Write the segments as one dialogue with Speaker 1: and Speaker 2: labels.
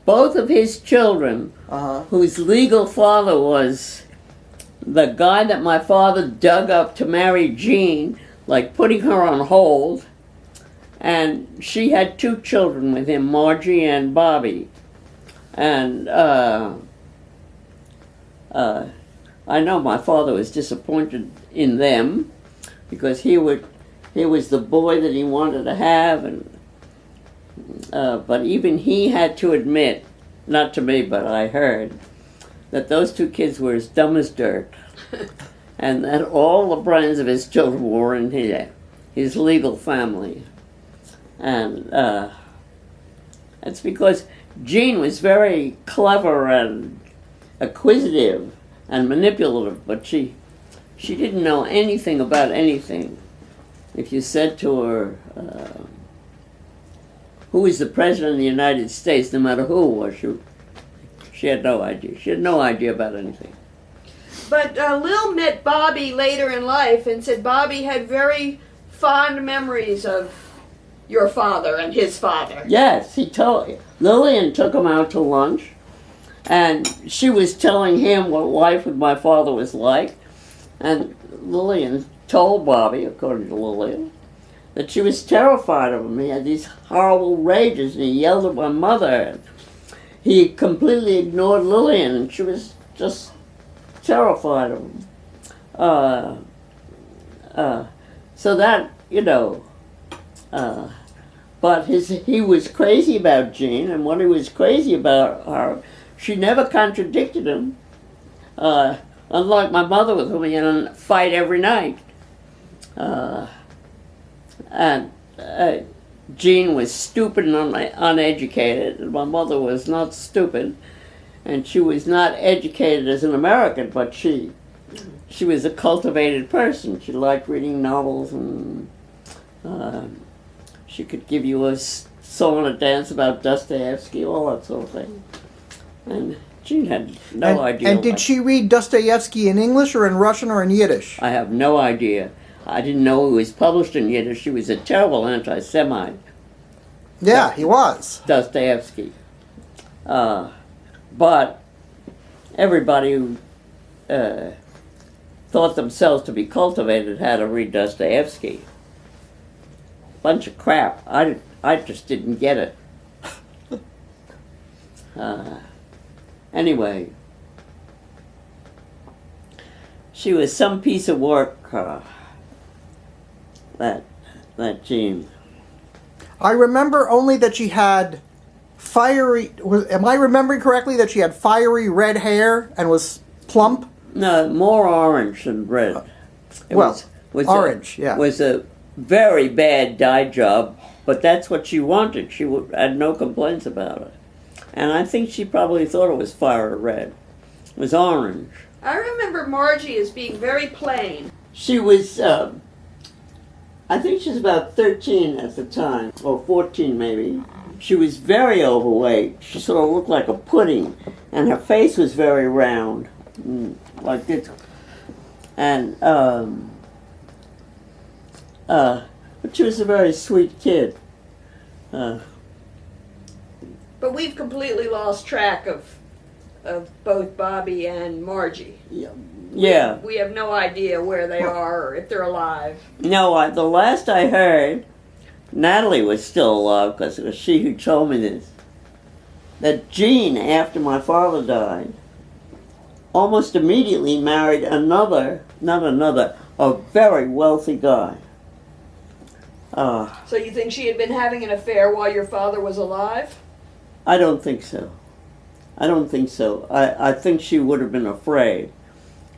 Speaker 1: both of his children, whose legal father was the guy that my father dug up to marry Jean, like putting her on hold. And she had 2 children with him, Margie and Bobby. And I know my father was disappointed in them because he was the boy that he wanted to have, and but even he had to admit, not to me, but I heard, that those 2 kids were as dumb as dirt, and that all the brains of his children were in his legal family. And it's because Jean was very clever and acquisitive and manipulative, but she didn't know anything about anything. If you said to her, who is the President of the United States, no matter who it was, she had no idea. She had no idea about anything.
Speaker 2: But Lil met Bobby later in life and said Bobby had very fond memories of your father and his father.
Speaker 1: Yes, Lillian took him out to lunch, and she was telling him what life with my father was like, and Lillian told Bobby, according to Lillian, that she was terrified of him. He had these horrible rages, and he yelled at my mother. He completely ignored Lillian, and she was just terrified of him. So that, but he was crazy about Jean, and when he was crazy about her, she never contradicted him. Unlike my mother, with whom he had a fight every night. And Jean was stupid and uneducated, and my mother was not stupid, and she was not educated as an American, but she was a cultivated person. She liked reading novels, and she could give you a song and a dance about Dostoevsky, all that sort of thing. And Jean had no idea.
Speaker 3: And did she read Dostoevsky in English or in Russian or in Yiddish?
Speaker 1: I have no idea. I didn't know he was published in Yiddish. He was a terrible anti-Semite.
Speaker 3: Yeah, he was.
Speaker 1: Dostoevsky. But everybody who thought themselves to be cultivated had to read Dostoevsky. Bunch of crap. I just didn't get it. Anyway, she was some piece of work, that Jean.
Speaker 3: I remember only that she had am I remembering correctly that she had fiery red hair and was plump?
Speaker 1: No, more orange than red.
Speaker 3: Was orange, yeah.
Speaker 1: Was a very bad dye job, but that's what she wanted. She had no complaints about it. And I think she probably thought it was fiery red. It was orange.
Speaker 2: I remember Margie as being very plain.
Speaker 1: She was, I think she was about 13 at the time, or 14 maybe. She was very overweight. She sort of looked like a pudding, and her face was very round, like this. And, but she was a very sweet kid.
Speaker 2: But we've completely lost track of both Bobby and Margie.
Speaker 1: Yeah.
Speaker 2: We have no idea where they are or if they're alive.
Speaker 1: No, the last I heard, Natalie was still alive because it was she who told me this, that Jean, after my father died, almost immediately married a very wealthy guy.
Speaker 2: So you think she had been having an affair while your father was alive?
Speaker 1: I don't think so. I think she would have been afraid,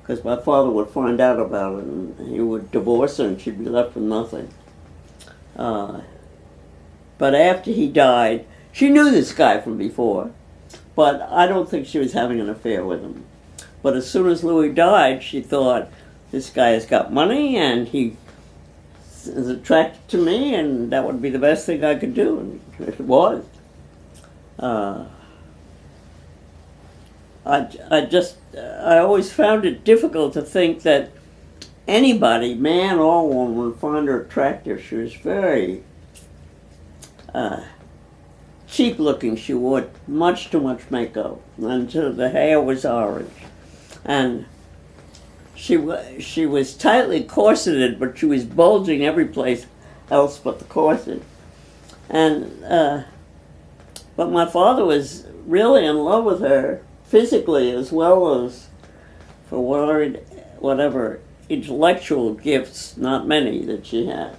Speaker 1: because my father would find out about it and he would divorce her and she'd be left with nothing. But after he died, she knew this guy from before, but I don't think she was having an affair with him. But as soon as Louie died, she thought, this guy has got money and he is attracted to me, and that would be the best thing I could do, and it was. I always found it difficult to think that anybody, man or woman, would find her attractive. She was very, cheap looking. She wore much too much makeup, and the hair was orange, and she was tightly corseted, but she was bulging every place else but the corset. And but my father was really in love with her physically as well as for whatever intellectual gifts, not many, that she had.